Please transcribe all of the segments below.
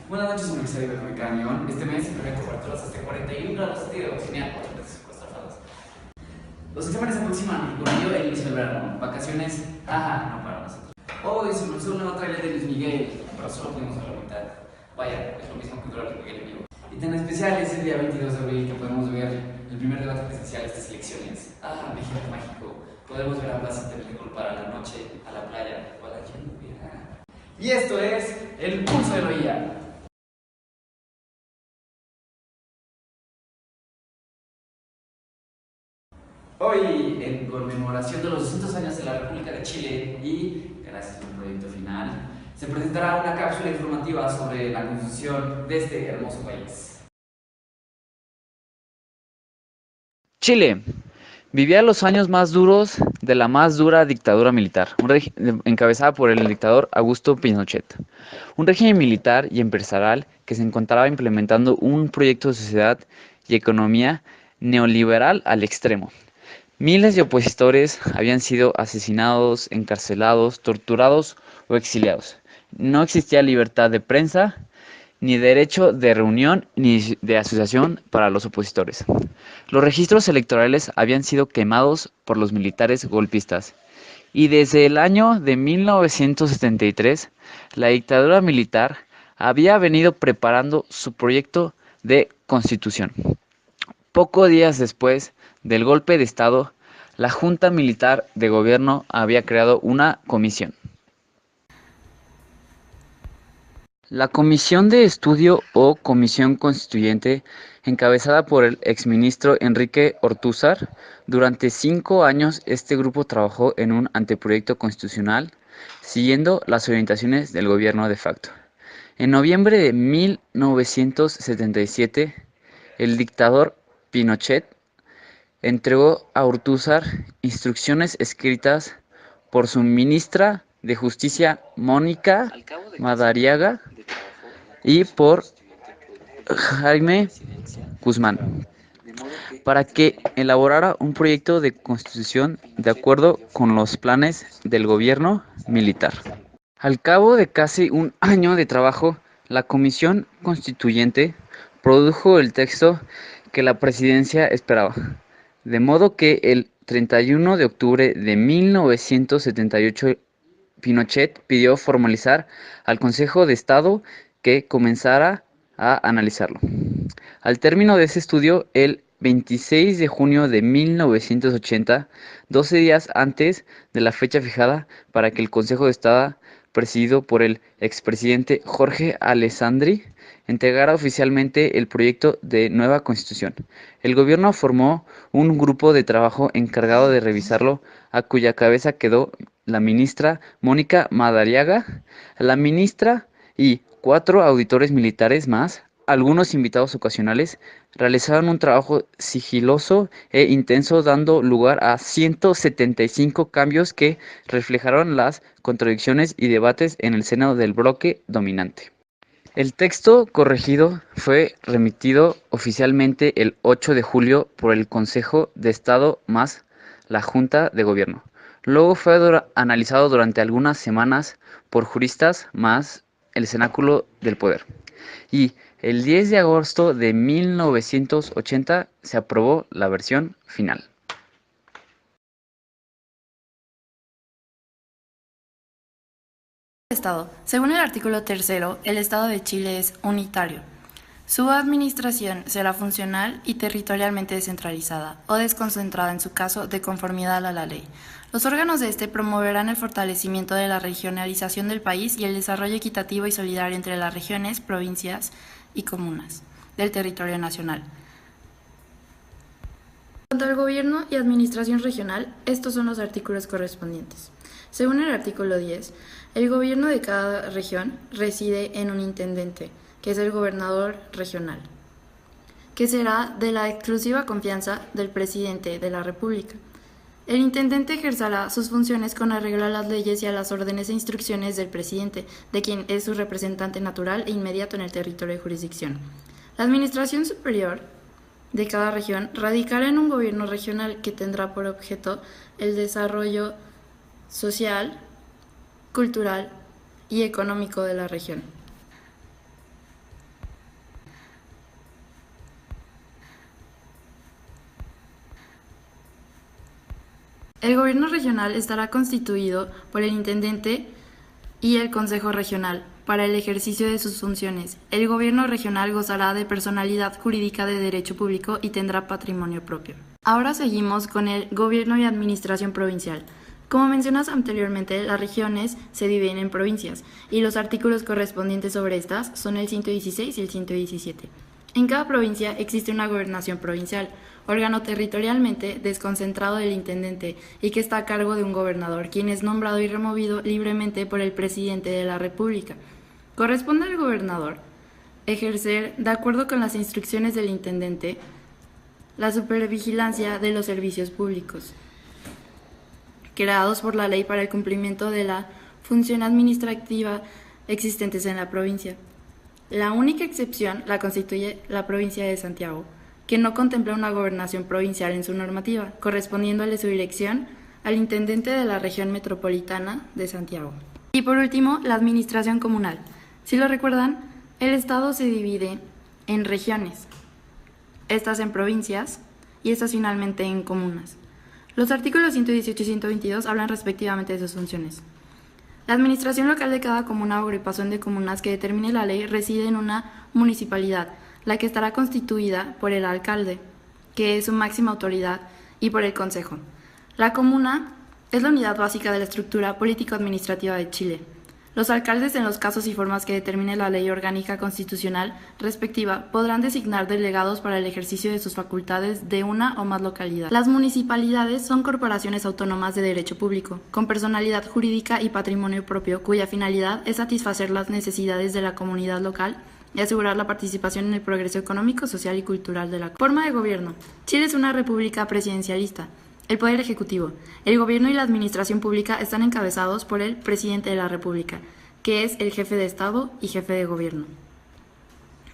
Buenas noches, Universidad de Camión. Este mes se prevén temperaturas hasta 41 grados centígrados, genial, 85 grados. Los exámenes se aproximan y con ello el inicio del verano. Vacaciones, ajá, no para nosotros. Hoy se lanzó un nuevo trailer de Luis Miguel, pero solo pudimos ver la mitad. Vaya, es lo mismo que dura Luis Miguel en vivo. Y tan especial es el día 22 de abril que podemos ver el primer debate presencial de estas elecciones. Ah, México mágico. Podremos ver a Plaza Televisión para la noche, a la playa, o a la lluvia. Y esto es el pulso de Loía. Hoy, en conmemoración de los 200 años de la República de Chile y gracias a un proyecto final, se presentará una cápsula informativa sobre la constitución de este hermoso país. Chile vivía los años más duros de la más dura dictadura militar, encabezada por el dictador Augusto Pinochet. Un régimen militar y empresarial que se encontraba implementando un proyecto de sociedad y economía neoliberal al extremo. Miles de opositores habían sido asesinados, encarcelados, torturados o exiliados. No existía libertad de prensa, ni derecho de reunión ni de asociación para los opositores. Los registros electorales habían sido quemados por los militares golpistas. Y desde el año de 1973, la dictadura militar había venido preparando su proyecto de constitución. Pocos días después del golpe de Estado, la Junta Militar de Gobierno había creado una comisión. La Comisión de Estudio o Comisión Constituyente, encabezada por el exministro Enrique Ortúzar, durante 5 años este grupo trabajó en un anteproyecto constitucional, siguiendo las orientaciones del gobierno de facto. En noviembre de 1977, el dictador Pinochet entregó a Ortúzar instrucciones escritas por su ministra de Justicia Mónica Madariaga y por Jaime Guzmán para que elaborara un proyecto de constitución de acuerdo con los planes del gobierno militar. Al cabo de casi un año de trabajo, la Comisión Constituyente produjo el texto que la presidencia esperaba, de modo que el 31 de octubre de 1978 Pinochet pidió formalizar al Consejo de Estado que comenzara a analizarlo. Al término de ese estudio, el 26 de junio de 1980, 12 días antes de la fecha fijada para que el Consejo de Estado, presidido por el expresidente Jorge Alessandri, entregara oficialmente el proyecto de nueva constitución. El gobierno formó un grupo de trabajo encargado de revisarlo, a cuya cabeza quedó la ministra Mónica Madariaga, la ministra y 4 auditores militares más. Algunos invitados ocasionales realizaron un trabajo sigiloso e intenso, dando lugar a 175 cambios que reflejaron las contradicciones y debates en el seno del bloque dominante. El texto corregido fue remitido oficialmente el 8 de julio por el Consejo de Estado más la Junta de Gobierno. Luego fue analizado durante algunas semanas por juristas más el cenáculo del poder. Y el 10 de agosto de 1980 se aprobó la versión final. Estado. Según el artículo 3, el Estado de Chile es unitario. Su administración será funcional y territorialmente descentralizada o desconcentrada en su caso de conformidad a la ley. Los órganos de este promoverán el fortalecimiento de la regionalización del país y el desarrollo equitativo y solidario entre las regiones, provincias y comunas del territorio nacional. En cuanto al gobierno y administración regional, estos son los artículos correspondientes. Según el artículo 10, el gobierno de cada región reside en un intendente, que es el gobernador regional, que será de la exclusiva confianza del presidente de la República. El intendente ejercerá sus funciones con arreglo a las leyes y a las órdenes e instrucciones del presidente, de quien es su representante natural e inmediato en el territorio de jurisdicción. La administración superior de cada región radicará en un gobierno regional que tendrá por objeto el desarrollo social, cultural y económico de la región. El gobierno regional estará constituido por el intendente y el consejo regional para el ejercicio de sus funciones. El gobierno regional gozará de personalidad jurídica de derecho público y tendrá patrimonio propio. Ahora seguimos con el gobierno y administración provincial. Como mencionas anteriormente, las regiones se dividen en provincias y los artículos correspondientes sobre estas son el 116 y el 117. En cada provincia existe una gobernación provincial, órgano territorialmente desconcentrado del intendente y que está a cargo de un gobernador, quien es nombrado y removido libremente por el presidente de la República. Corresponde al gobernador ejercer, de acuerdo con las instrucciones del intendente, la supervigilancia de los servicios públicos creados por la ley para el cumplimiento de la función administrativa existentes en la provincia. La única excepción la constituye la provincia de Santiago, que no contempla una gobernación provincial en su normativa, correspondiéndole su elección al intendente de la región metropolitana de Santiago. Y por último, la administración comunal. Si lo recuerdan, el Estado se divide en regiones, estas en provincias y estas finalmente en comunas. Los artículos 118 y 122 hablan respectivamente de sus funciones. La administración local de cada comuna o agrupación de comunas que determine la ley reside en una municipalidad, la que estará constituida por el alcalde, que es su máxima autoridad, y por el consejo. La comuna es la unidad básica de la estructura político-administrativa de Chile. Los alcaldes, en los casos y formas que determine la ley orgánica constitucional respectiva, podrán designar delegados para el ejercicio de sus facultades de una o más localidades. Las municipalidades son corporaciones autónomas de derecho público, con personalidad jurídica y patrimonio propio, cuya finalidad es satisfacer las necesidades de la comunidad local y asegurar la participación en el progreso económico, social y cultural de la forma de gobierno. Chile es una república presidencialista. El Poder Ejecutivo, el Gobierno y la Administración Pública están encabezados por el Presidente de la República, que es el jefe de Estado y jefe de Gobierno.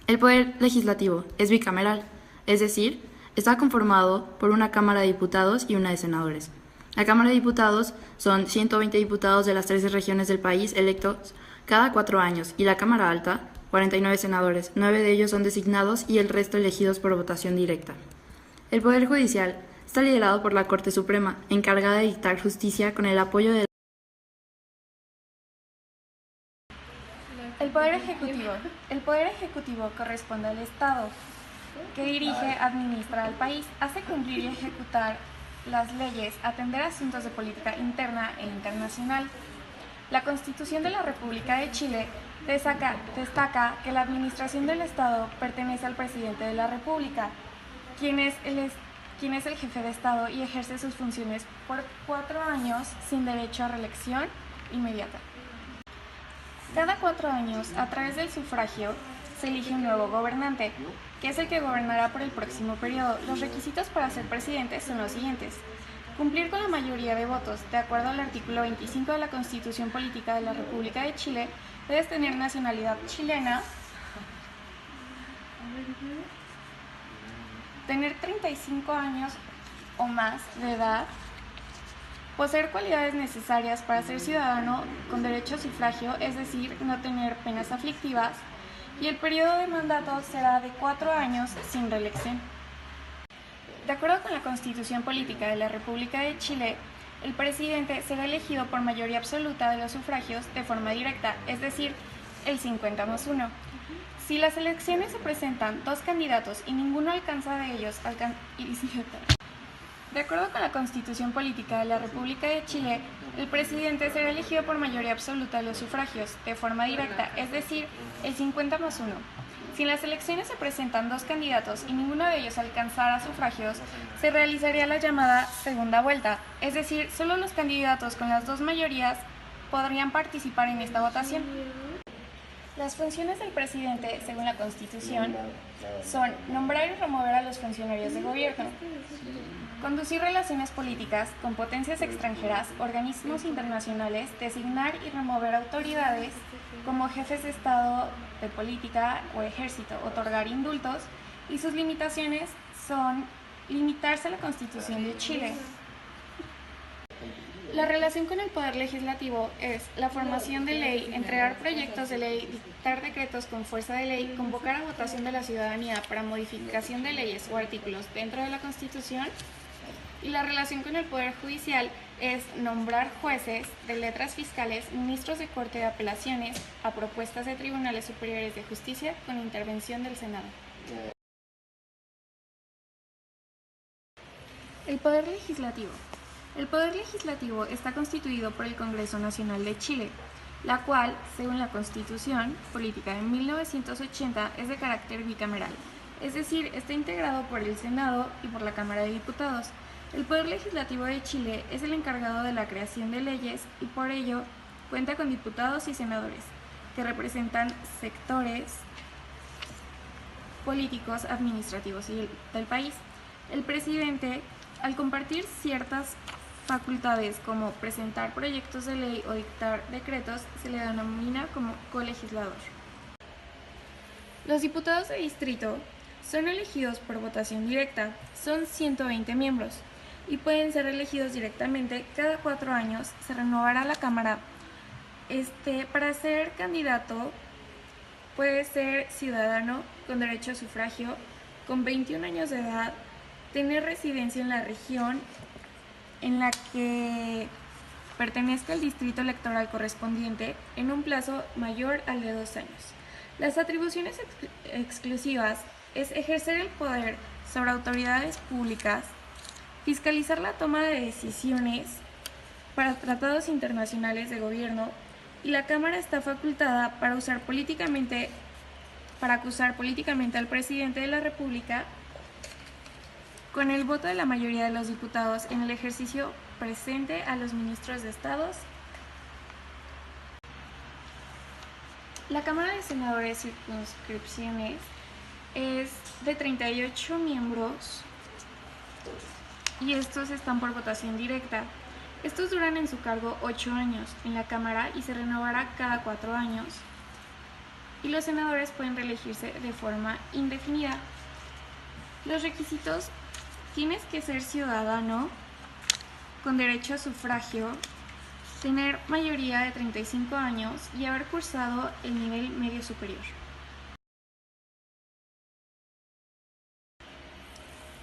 El Poder Legislativo es bicameral, es decir, está conformado por una Cámara de Diputados y una de Senadores. La Cámara de Diputados son 120 diputados de las 13 regiones del país electos cada 4 años y la Cámara Alta, 49 senadores, 9 de ellos son designados y el resto elegidos por votación directa. El Poder Judicial está liderado por la Corte Suprema, encargada de dictar justicia con el apoyo de El Poder Ejecutivo. El Poder Ejecutivo corresponde al Estado, que dirige, administra al país, hace cumplir y ejecutar las leyes, atender asuntos de política interna e internacional. La Constitución de la República de Chile destaca que la administración del Estado pertenece al Presidente de la República, quien es el jefe de Estado y ejerce sus funciones por 4 años sin derecho a reelección inmediata. Cada 4 años, a través del sufragio, se elige un nuevo gobernante, que es el que gobernará por el próximo periodo. Los requisitos para ser presidente son los siguientes: cumplir con la mayoría de votos. De acuerdo al artículo 25 de la Constitución Política de la República de Chile, debes tener nacionalidad chilena, tener 35 años o más de edad, poseer cualidades necesarias para ser ciudadano con derecho a sufragio, es decir, no tener penas aflictivas, y el periodo de mandato será de 4 años sin reelección. De acuerdo con la Constitución Política de la República de Chile, el presidente será elegido por mayoría absoluta de los sufragios de forma directa, es decir, el 50+1. Si las elecciones se presentan 2 candidatos y ninguno alcanza de ellos De acuerdo con la Constitución Política de la República de Chile, el presidente será elegido por mayoría absoluta de los sufragios de forma directa, es decir, el 50+1. Si en las elecciones se presentan 2 candidatos y ninguno de ellos alcanzara sufragios, se realizaría la llamada segunda vuelta, es decir, solo los candidatos con las 2 mayorías podrían participar en esta votación. Las funciones del presidente, según la Constitución, son nombrar y remover a los funcionarios de gobierno, conducir relaciones políticas con potencias extranjeras, organismos internacionales, designar y remover autoridades como jefes de Estado, de política o ejército, otorgar indultos, y sus limitaciones son limitarse a la Constitución de Chile. La relación con el Poder Legislativo es la formación de ley, entregar proyectos de ley, dictar decretos con fuerza de ley, convocar a votación de la ciudadanía para modificación de leyes o artículos dentro de la Constitución Y la relación con el Poder Judicial es nombrar jueces de letras fiscales, ministros de Corte de Apelaciones, a propuestas de tribunales superiores de justicia con intervención del Senado. El Poder Legislativo. El Poder Legislativo está constituido por el Congreso Nacional de Chile, la cual, según la Constitución Política de 1980, es de carácter bicameral, es decir, está integrado por el Senado y por la Cámara de Diputados. El Poder Legislativo de Chile es el encargado de la creación de leyes y por ello cuenta con diputados y senadores, que representan sectores políticos, administrativos del país. El presidente, al compartir ciertas facultades como presentar proyectos de ley o dictar decretos, se le denomina como colegislador. Los diputados de distrito son elegidos por votación directa, son 120 miembros y pueden ser elegidos directamente cada 4 años. Se renovará la Cámara. Para ser candidato puede ser ciudadano con derecho a sufragio, con 21 años de edad, tener residencia en la región en la que pertenezca el distrito electoral correspondiente en un plazo mayor al de 2 años. Las atribuciones exclusivas es ejercer el poder sobre autoridades públicas, fiscalizar la toma de decisiones para tratados internacionales de gobierno, y la Cámara está facultada para acusar políticamente al presidente de la República con el voto de la mayoría de los diputados en el ejercicio presente a los ministros de Estados. La Cámara de Senadores Circunscripciones es de 38 miembros y estos están por votación directa. Estos duran en su cargo 8 años en la Cámara y se renovará cada 4 años. Y los senadores pueden reelegirse de forma indefinida. Los requisitos: tienes que ser ciudadano con derecho a sufragio, tener mayoría de 35 años y haber cursado el nivel medio superior.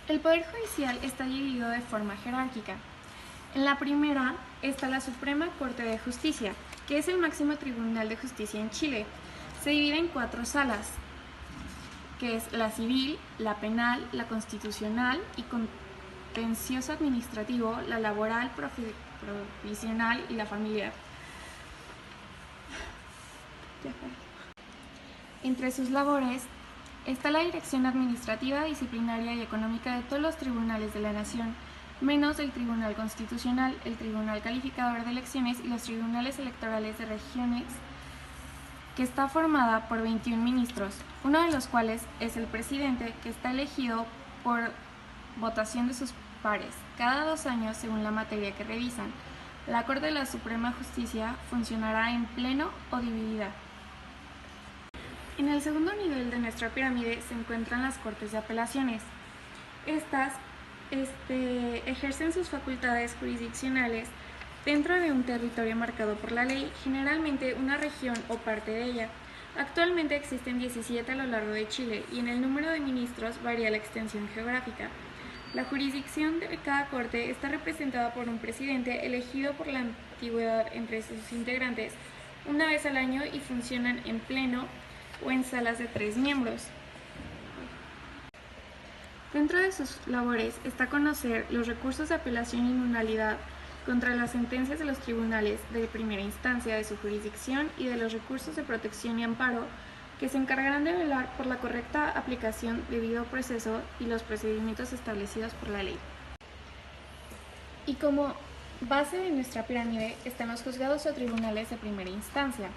El Poder Judicial está dividido de forma jerárquica. En la primera está la Suprema Corte de Justicia, que es el máximo tribunal de justicia en Chile. Se divide en 4 salas, que es la civil, la penal, la constitucional y contencioso administrativo, la laboral, provisional y la familiar. Entre sus labores está la dirección administrativa, disciplinaria y económica de todos los tribunales de la nación, menos el Tribunal Constitucional, el Tribunal Calificador de Elecciones y los tribunales electorales de regiones, que está formada por 21 ministros, uno de los cuales es el presidente, que está elegido por votación de sus pares cada 2 años según la materia que revisan. La Corte de la Suprema Justicia funcionará en pleno o dividida. En el segundo nivel de nuestra pirámide se encuentran las Cortes de Apelaciones. Estas ejercen sus facultades jurisdiccionales dentro de un territorio marcado por la ley, generalmente una región o parte de ella. Actualmente existen 17 a lo largo de Chile y en el número de ministros varía la extensión geográfica. La jurisdicción de cada corte está representada por un presidente elegido por la antigüedad entre sus integrantes una vez al año y funcionan en pleno o en salas de 3 miembros. Dentro de sus labores está conocer los recursos de apelación y nulidad contra las sentencias de los tribunales de primera instancia de su jurisdicción y de los recursos de protección y amparo, que se encargarán de velar por la correcta aplicación debido proceso y los procedimientos establecidos por la ley. Y como base de nuestra pirámide están los juzgados o tribunales de primera instancia.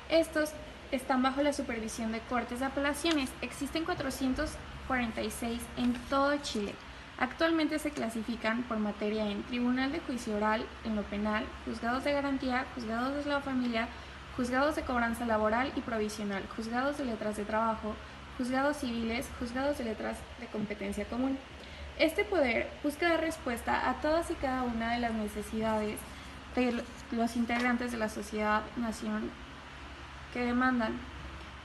Estos están bajo la supervisión de cortes de apelaciones. Existen 446 en todo Chile. Actualmente se clasifican por materia en Tribunal de Juicio Oral, en lo penal, Juzgados de Garantía, Juzgados de la Familia, Juzgados de Cobranza Laboral y Provisional, Juzgados de Letras de Trabajo, Juzgados Civiles, Juzgados de Letras de Competencia Común. Este poder busca dar respuesta a todas y cada una de las necesidades de los integrantes de la sociedad-nación que demandan.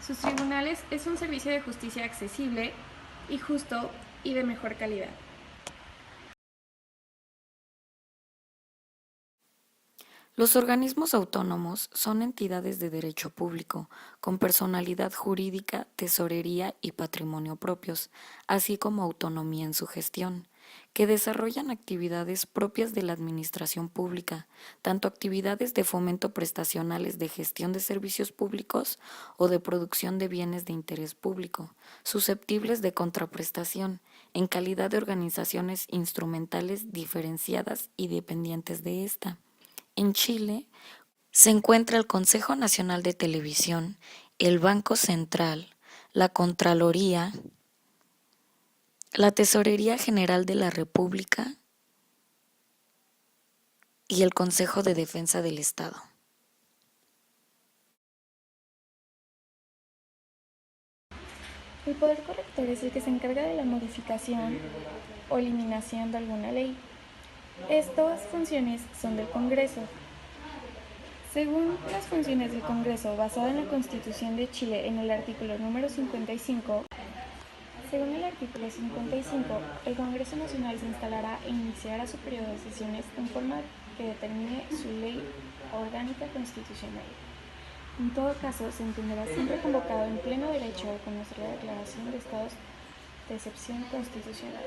Sus tribunales es un servicio de justicia accesible y justo y de mejor calidad. Los organismos autónomos son entidades de derecho público, con personalidad jurídica, tesorería y patrimonio propios, así como autonomía en su gestión, que desarrollan actividades propias de la administración pública, tanto actividades de fomento prestacionales de gestión de servicios públicos o de producción de bienes de interés público, susceptibles de contraprestación, en calidad de organizaciones instrumentales diferenciadas y dependientes de ésta. En Chile se encuentra el Consejo Nacional de Televisión, el Banco Central, la Contraloría, la Tesorería General de la República y el Consejo de Defensa del Estado. El poder corrector es el que se encarga de la modificación o eliminación de alguna ley. Estas funciones son del Congreso. Según las funciones del Congreso, basada en la Constitución de Chile en el artículo número 55, según el artículo 55, el Congreso Nacional se instalará e iniciará su periodo de sesiones en forma que determine su ley orgánica constitucional. En todo caso, se entenderá siempre convocado en pleno derecho a conocer la declaración de estados de excepción constitucional.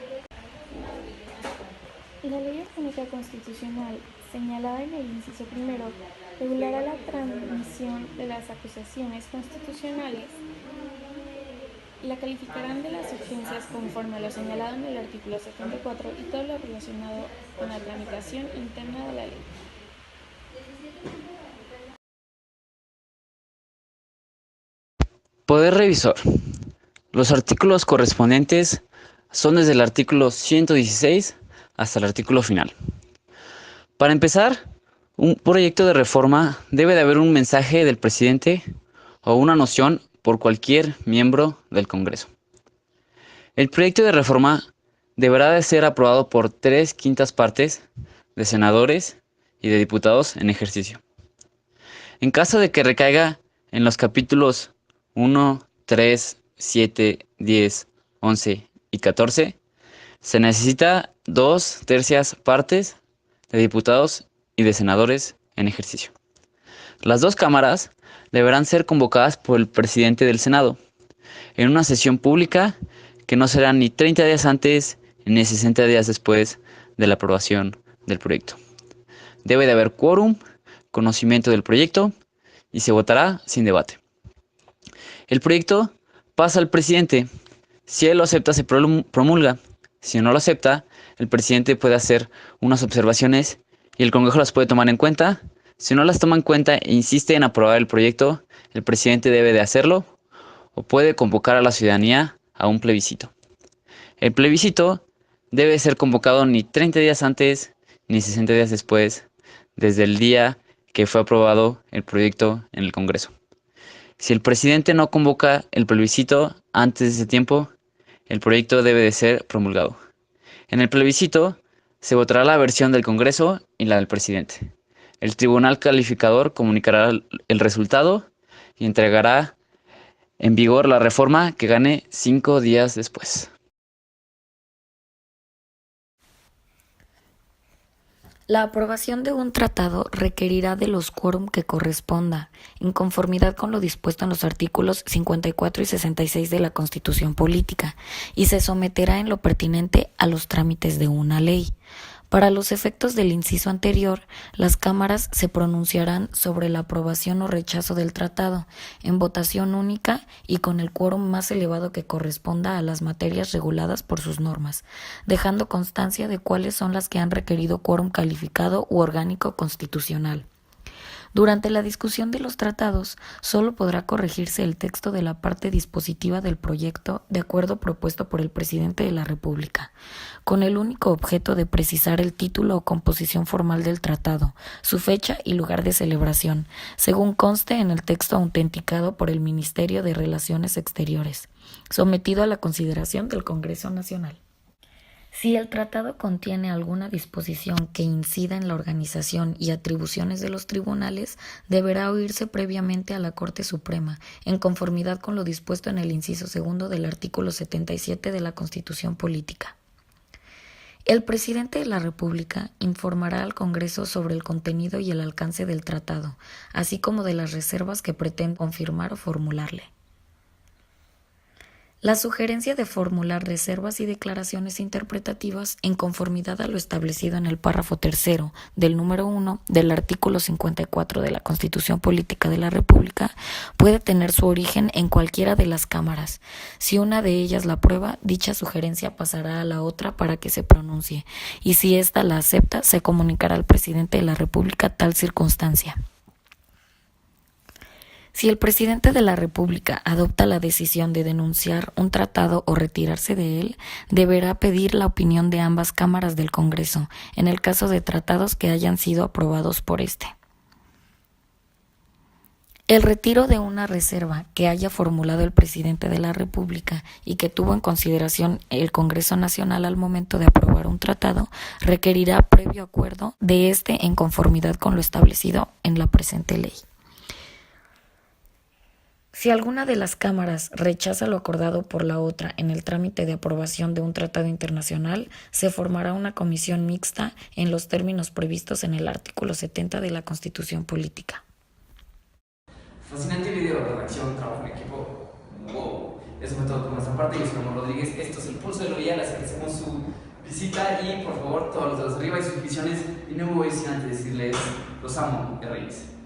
La ley orgánica constitucional, señalada en el inciso primero, regulará la transmisión de las acusaciones constitucionales. La calificarán de las urgencias conforme a lo señalado en el artículo 74 y todo lo relacionado con la tramitación interna de la ley. Poder revisor. Los artículos correspondientes son desde el artículo 116 hasta el artículo final. Para empezar, un proyecto de reforma debe de haber un mensaje del presidente o una noción por cualquier miembro del Congreso. El proyecto de reforma deberá de ser aprobado por 3/5 partes de senadores y de diputados en ejercicio. En caso de que recaiga en los capítulos 1, 3, 7, 10, 11 y 14, se necesita 2/3 partes de diputados y de senadores en ejercicio. Las dos cámaras deberán ser convocadas por el presidente del Senado en una sesión pública que no será ni 30 días antes ni 60 días después de la aprobación del proyecto. Debe de haber quórum, conocimiento del proyecto y se votará sin debate. El proyecto pasa al presidente. Si él lo acepta, se promulga. Si no lo acepta, el presidente puede hacer unas observaciones y el Congreso las puede tomar en cuenta. Si no las toma en cuenta e insiste en aprobar el proyecto, el presidente debe de hacerlo o puede convocar a la ciudadanía a un plebiscito. El plebiscito debe ser convocado ni 30 días antes ni 60 días después, desde el día que fue aprobado el proyecto en el Congreso. Si el presidente no convoca el plebiscito antes de ese tiempo, el proyecto debe de ser promulgado. En el plebiscito se votará la versión del Congreso y la del presidente. El tribunal calificador comunicará el resultado y entregará en vigor la reforma que gane 5 días después. La aprobación de un tratado requerirá de los quórum que corresponda, en conformidad con lo dispuesto en los artículos 54 y 66 de la Constitución Política, y se someterá en lo pertinente a los trámites de una ley. Para los efectos del inciso anterior, las cámaras se pronunciarán sobre la aprobación o rechazo del tratado, en votación única y con el quórum más elevado que corresponda a las materias reguladas por sus normas, dejando constancia de cuáles son las que han requerido quórum calificado u orgánico constitucional. Durante la discusión de los tratados, solo podrá corregirse el texto de la parte dispositiva del proyecto de acuerdo propuesto por el presidente de la República, con el único objeto de precisar el título o composición formal del tratado, su fecha y lugar de celebración, según conste en el texto autenticado por el Ministerio de Relaciones Exteriores, sometido a la consideración del Congreso Nacional. Si el tratado contiene alguna disposición que incida en la organización y atribuciones de los tribunales, deberá oírse previamente a la Corte Suprema, en conformidad con lo dispuesto en el inciso segundo del artículo 77 de la Constitución Política. El presidente de la República informará al Congreso sobre el contenido y el alcance del tratado, así como de las reservas que pretende confirmar o formularle. La sugerencia de formular reservas y declaraciones interpretativas en conformidad a lo establecido en el párrafo tercero del número 1 del artículo 54 de la Constitución Política de la República puede tener su origen en cualquiera de las cámaras. Si una de ellas la aprueba, dicha sugerencia pasará a la otra para que se pronuncie, y si ésta la acepta, se comunicará al presidente de la República tal circunstancia. Si el presidente de la República adopta la decisión de denunciar un tratado o retirarse de él, deberá pedir la opinión de ambas cámaras del Congreso, en el caso de tratados que hayan sido aprobados por éste. El retiro de una reserva que haya formulado el presidente de la República y que tuvo en consideración el Congreso Nacional al momento de aprobar un tratado, requerirá previo acuerdo de éste en conformidad con lo establecido en la presente ley. Si alguna de las cámaras rechaza lo acordado por la otra en el trámite de aprobación de un tratado internacional, se formará una comisión mixta en los términos previstos en el artículo 70 de la Constitución Política. Fascinante video, redacción, trabajo en equipo. Wow. Eso fue todo por nuestra parte. Yo soy Ramón Rodríguez. Esto es El Pulso de lo Vial. Les agradecemos su visita y por favor, todos los de arriba y suscripciones. Y no me voy sin antes decirles, los amo, Reyes.